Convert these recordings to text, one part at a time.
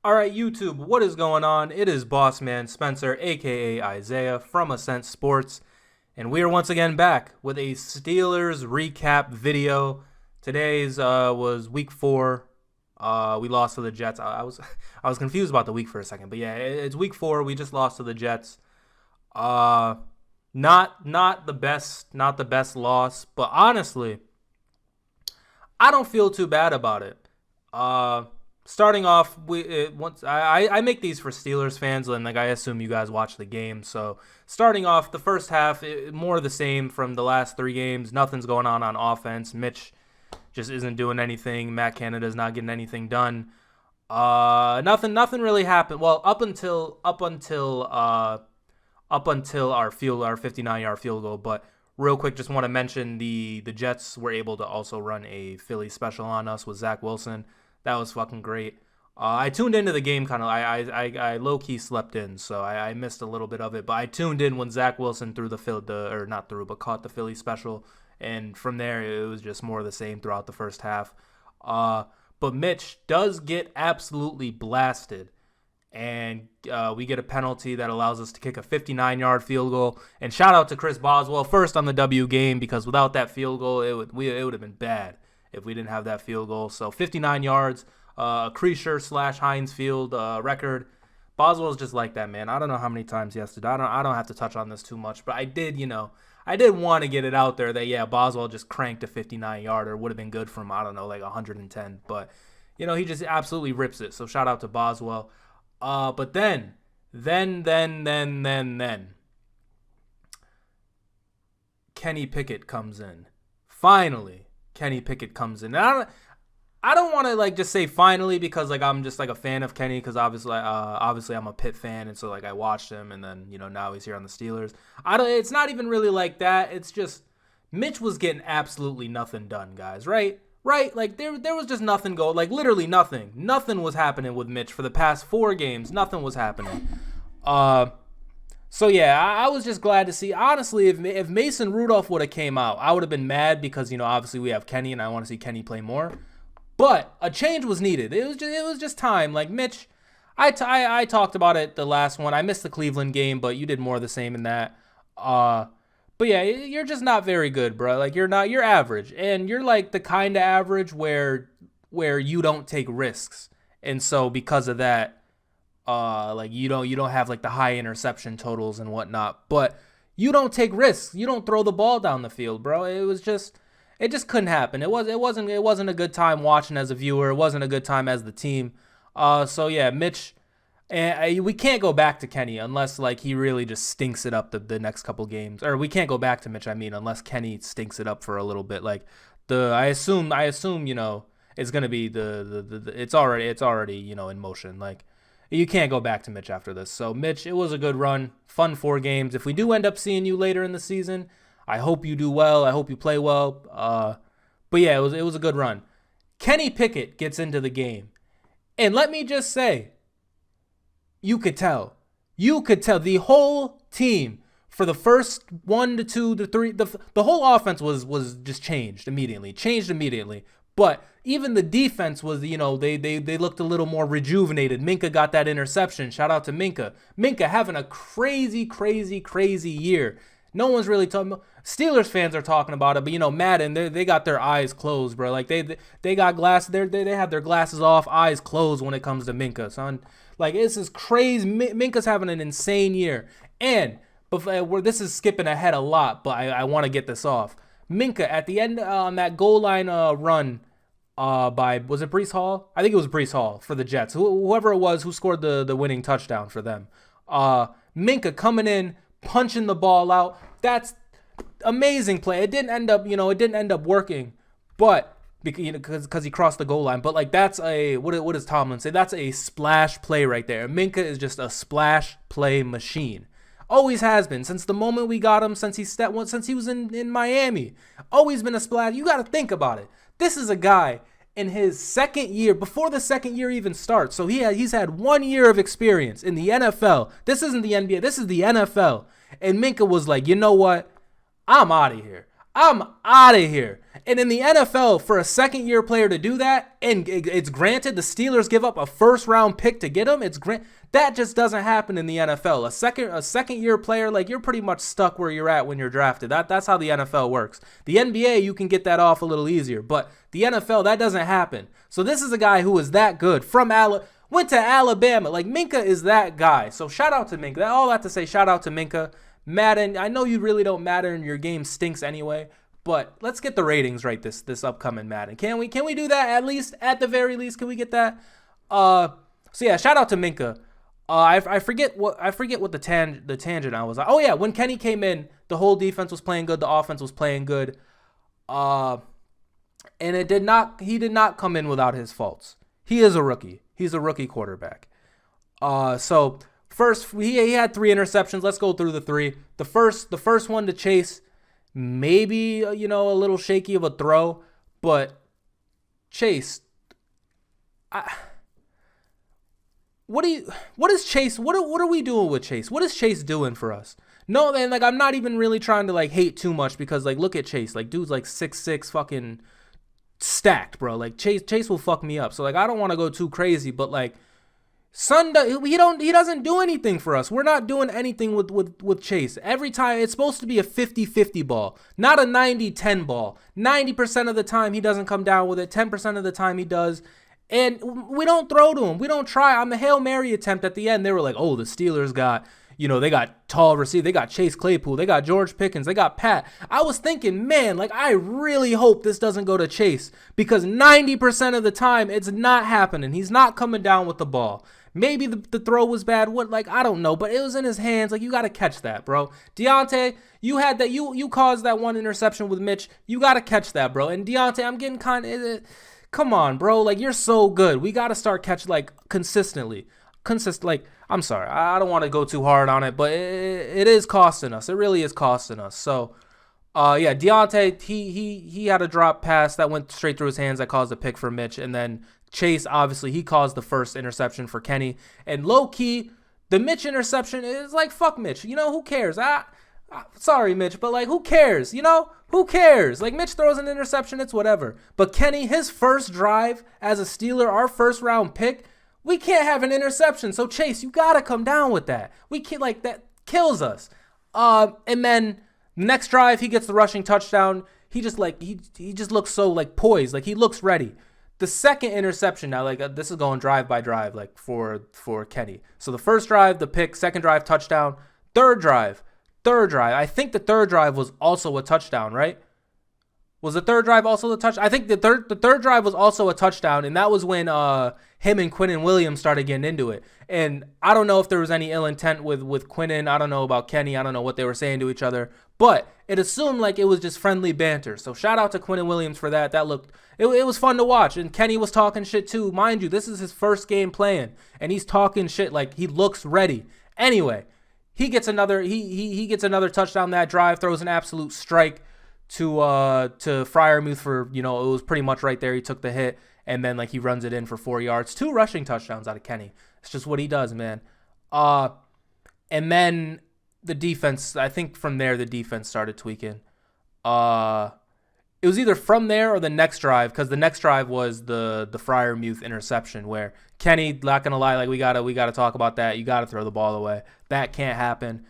All right, YouTube, what is going on? It is Boss Man Spencer, aka Isaiah from Ascent Sports, and we are once again back with a Steelers recap video. Today's was week 4. We lost to the Jets. I was I was confused about the week for a second, but yeah, it's week 4. We just lost to the Jets. Uh, not the best loss, but honestly, I don't feel too bad about it. Starting off, once I make these for Steelers fans, and like I assume you guys watch the game. So starting off, the first half, more of the same from the last 3 games. Nothing's going on offense. Mitch just isn't doing anything. Matt Canada's not getting anything done. Nothing really happened. Well, up until our 59-yard field goal. But real quick, just want to mention the Jets were able to also run a Philly special on us with Zach Wilson. That was fucking great. I tuned into the game kind of. I low key slept in, so I missed a little bit of it. But I tuned in when Zach Wilson threw or not threw, but caught the Philly special, and from there it was just more of the same throughout the first half. But Mitch does get absolutely blasted, and we get a penalty that allows us to kick a 59-yard field goal. And shout out to Chris Boswell first on the W game, because without that field goal, it would have been bad if we didn't have that field goal. So 59 yards, Creasure/Heinz Field record. Boswell's just like that, man. I don't know how many times he has to do. I don't have to touch on this too much, but I did want to get it out there that, yeah, Boswell just cranked a 59-yarder. Would have been good from, I don't know, like 110. But, he just absolutely rips it. So shout out to Boswell. But then, Kenny Pickett comes in. Finally, Kenny Pickett comes in. And I don't want to like just say finally, because like I'm just like a fan of Kenny, because obviously I'm a Pitt fan, and so like I watched him, and then now he's here on the Steelers. It's not even really like that. It's just Mitch was getting absolutely nothing done, guys. Right? Like there was just nothing going. Like literally nothing. Nothing was happening with Mitch for the past 4 games. Nothing was happening. So yeah, I was just glad to see. Honestly, if Mason Rudolph would have came out, I would have been mad, because obviously we have Kenny, and I want to see Kenny play more. But a change was needed. It was just time. Like Mitch, I talked about it the last one. I missed the Cleveland game, but you did more of the same in that. But yeah, you're just not very good, bro. Like you're average, and you're like the kind of average where you don't take risks, and so because of that, like you don't have like the high interception totals and whatnot, but you don't take risks. You don't throw the ball down the field, bro. It just couldn't happen. It wasn't a good time watching as a viewer. It wasn't a good time as the team. So yeah, Mitch, and we can't go back to Kenny unless like he really just stinks it up the next couple games. Or we can't go back to Mitch, unless Kenny stinks it up for a little bit. Like I assume it's gonna be it's already in motion. Like you can't go back to Mitch after this. So Mitch, it was a good run, fun 4 games. If we do end up seeing you later in the season, I hope you do well. I hope you play well. But yeah, it was a good run. Kenny Pickett gets into the game, and let me just say, you could tell the whole team for the first 1 to 2 to 3. The whole offense was just changed immediately. But even the defense was, they looked a little more rejuvenated. Minka got that interception. Shout out to Minka. Minka having a crazy, crazy, crazy year. No one's really talking. Steelers fans are talking about it, but Madden, they got their eyes closed, bro. Like they got glasses. They have their glasses off, eyes closed when it comes to Minka, son. Like this is crazy. Minka's having an insane year, and this is skipping ahead a lot, but I want to get this off. Minka at the end on that goal line run. Was it Breece Hall? I think it was Breece Hall for the Jets. Whoever it was who scored the winning touchdown for them. Minka coming in, punching the ball out. That's amazing play. It didn't end up working, but because he crossed the goal line. But like that's what does Tomlin say? That's a splash play right there. Minka is just a splash play machine. Always has been since the moment we got him. Since he was in Miami, always been a splash. You got to think about it. This is a guy in his second year, before the second year even starts. So he's had 1 year of experience in the NFL. This isn't the NBA. This is the NFL. And Minka was like, you know what? I'm out of here. I'm out of here. And in the NFL, for a second-year player to do that, and it's granted the Steelers give up a first-round pick to get him, that just doesn't happen in the NFL. A second-year player, like, you're pretty much stuck where you're at when you're drafted. That's how the NFL works. The NBA, you can get that off a little easier, but the NFL, that doesn't happen. So this is a guy who is that good went to Alabama. Like, Minkah is that guy. So shout out to Minkah. All that to say, shout out to Minkah. Madden, I know you really don't matter and your game stinks anyway, but let's get the ratings right this upcoming Madden. Can we do that at the very least? Can we get that? So yeah, shout out to Minkah. I forget what the tangent I was on. Oh yeah, when Kenny came in, the whole defense was playing good, the offense was playing good. And he did not come in without his faults. He is a rookie. He's a rookie quarterback. So first, he had 3 interceptions. Let's go through the 3. The first one to Chase, maybe, a little shaky of a throw, but Chase, what is Chase? What are we doing with Chase? What is Chase doing for us? No, man, like, I'm not even really trying to, like, hate too much because, like, look at Chase. Like, dude's, like, 6'6", fucking stacked, bro. Like, Chase will fuck me up. So, like, I don't want to go too crazy, but, like, he doesn't do anything for us. We're not doing anything with Chase. Every time it's supposed to be a 50-50 ball, not a 90-10 ball. 90% of the time he doesn't come down with it. 10% of the time he does. And we don't throw to him. We don't try. On the Hail Mary attempt at the end, they were like, oh, the Steelers got, they got tall receiver. They got Chase Claypool. They got George Pickens. They got Pat. I was thinking, man, like, I really hope this doesn't go to Chase because 90% of the time it's not happening. He's not coming down with the ball. Maybe the throw was bad. I don't know, but it was in his hands. Like, you got to catch that, bro. Deontay, you had that. You caused that one interception with Mitch. You got to catch that, bro. And Deontay, I'm getting kind of, come on, bro. Like, you're so good. We got to start catching, like, consistently. Like, I'm sorry. I don't want to go too hard on it, but it is costing us. It really is costing us. So, yeah, Deontay, he had a drop pass that went straight through his hands that caused a pick for Mitch, and then Chase, obviously, he caused the first interception for Kenny. And low-key, the Mitch interception is like, fuck Mitch. Who cares? Sorry, Mitch, but, like, who cares? Who cares? Like, Mitch throws an interception, it's whatever. But Kenny, his first drive as a Steeler, our first-round pick, we can't have an interception. So, Chase, you got to come down with that. We can't, like, that kills us. And then next drive, he gets the rushing touchdown. He just, like, he just looks so, like, poised. Like, he looks ready. The second interception now, like, this is going drive by drive, like, for Kenny. So the first drive, the pick, second drive, touchdown, third drive. I think the third drive was also a touchdown, right? Was the third drive also a touchdown? I think the third drive was also a touchdown, and that was when him and Quinnen Williams started getting into it. And I don't know if there was any ill intent with Quinnen. I don't know about Kenny. I don't know what they were saying to each other. But it assumed like it was just friendly banter. So shout out to Quinnen Williams for that. It was fun to watch. And Kenny was talking shit too. Mind you, this is his first game playing. And he's talking shit like he looks ready. Anyway, he gets another touchdown that drive, throws an absolute strike to Freiermuth for, it was pretty much right there. He took the hit, and then, like, he runs it in for 4 yards. 2 rushing touchdowns out of Kenny. It's just what he does, man. And then the defense, I think from there the defense started tweaking. It was either from there or the next drive, because the next drive was the Freiermuth interception where Kenny, not gonna lie, like, we gotta talk about that. You gotta throw the ball away. That can't happen.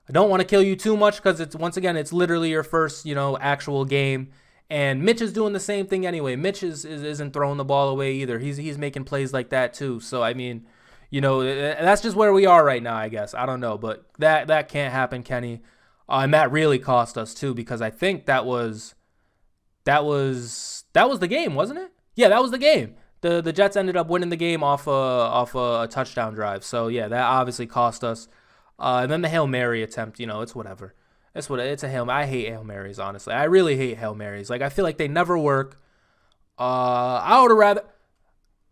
I don't want to kill you too much because it's literally your first, actual game. And Mitch is doing the same thing anyway. Mitch isn't throwing the ball away either. He's making plays like that too. So, I mean, that's just where we are right now, I guess. I don't know, but that can't happen, Kenny. And that really cost us too, because I think that was the game, wasn't it? Yeah, that was the game. The Jets ended up winning the game off a touchdown drive. So yeah, that obviously cost us. And then the Hail Mary attempt, it's whatever. It's a Hail Mary. I hate Hail Marys, honestly. I really hate Hail Marys. Like, I feel like they never work. I would have rather.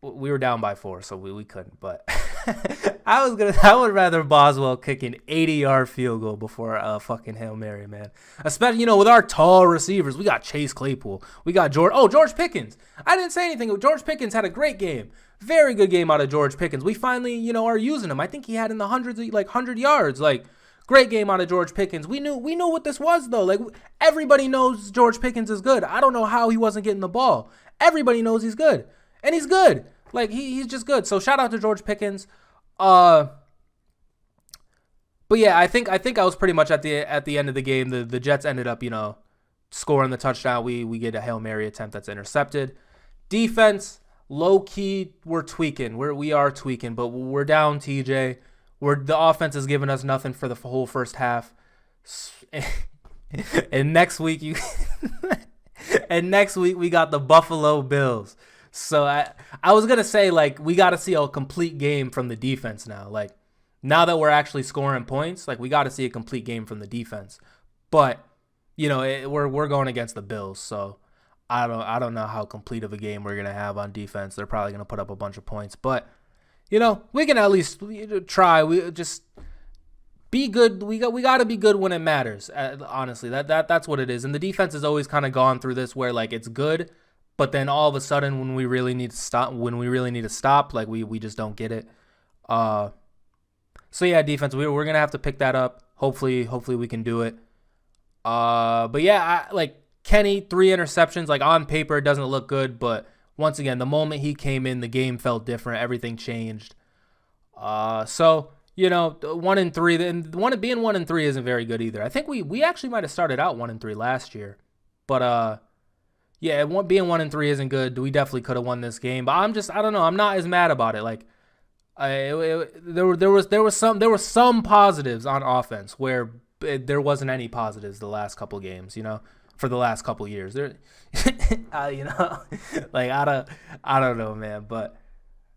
We were down by 4, so we couldn't. But I would rather Boswell kick an 80-yard field goal before a fucking Hail Mary, man. Especially, with our tall receivers. We got Chase Claypool. We got George Pickens. I didn't say anything. George Pickens had a great game. Very good game out of George Pickens. We finally, are using him. I think he had in the hundreds, like 100 yards. Like, Great game out of George Pickens. We knew what this was, though. Like, everybody knows George Pickens is good. I don't know how he wasn't getting the ball. Everybody knows he's good. And he's good. Like, he's just good. So shout out to George Pickens. But yeah, I think I was pretty much at the end of the game. The Jets ended up, scoring the touchdown. We get a Hail Mary attempt that's intercepted. Defense, low key, we're tweaking. We are tweaking, but we're down, TJ. The offense is giving us nothing for the whole first half. And next week we got the Buffalo Bills. So I was gonna say, like, we got to see a complete game from the defense now. Like, now that we're actually scoring points, like, we got to see a complete game from the defense. But we're going against the Bills, so I don't know how complete of a game we're gonna have on defense. They're probably gonna put up a bunch of points, but we can at least try. We just be good. We got to be good when it matters. Honestly, that's what it is. And the defense has always kind of gone through this where, like, it's good, but then all of a sudden when we really need to stop, like, we just don't get it. So yeah, defense, we're gonna have to pick that up. Hopefully we can do it. But yeah, Kenny, 3 interceptions. Like, on paper it doesn't look good, but once again, the moment he came in, the game felt different. Everything changed. So 1-3, and being 1-3 isn't very good either. I think we actually might have started out 1-3 last year, but yeah, being 1-3 isn't good. We definitely could have won this game, but I don't know. I'm not as mad about it. Like, there were some positives on offense where there wasn't any positives the last couple games. For the last couple years, like, I don't know, man. But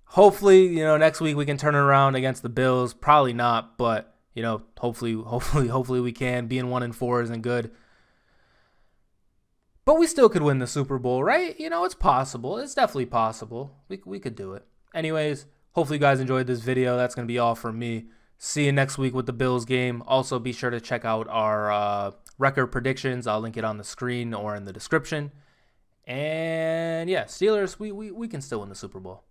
hopefully, next week we can turn it around against the Bills. Probably not, but hopefully we can. Being 1-4 isn't good, but we still could win the Super Bowl, right? It's possible. It's definitely possible. We could do it. Anyways, hopefully you guys enjoyed this video. That's gonna be all from me. See you next week with the Bills game. Also, be sure to check out our record predictions. I'll link it on the screen or in the description. And yeah, Steelers, we can still win the Super Bowl.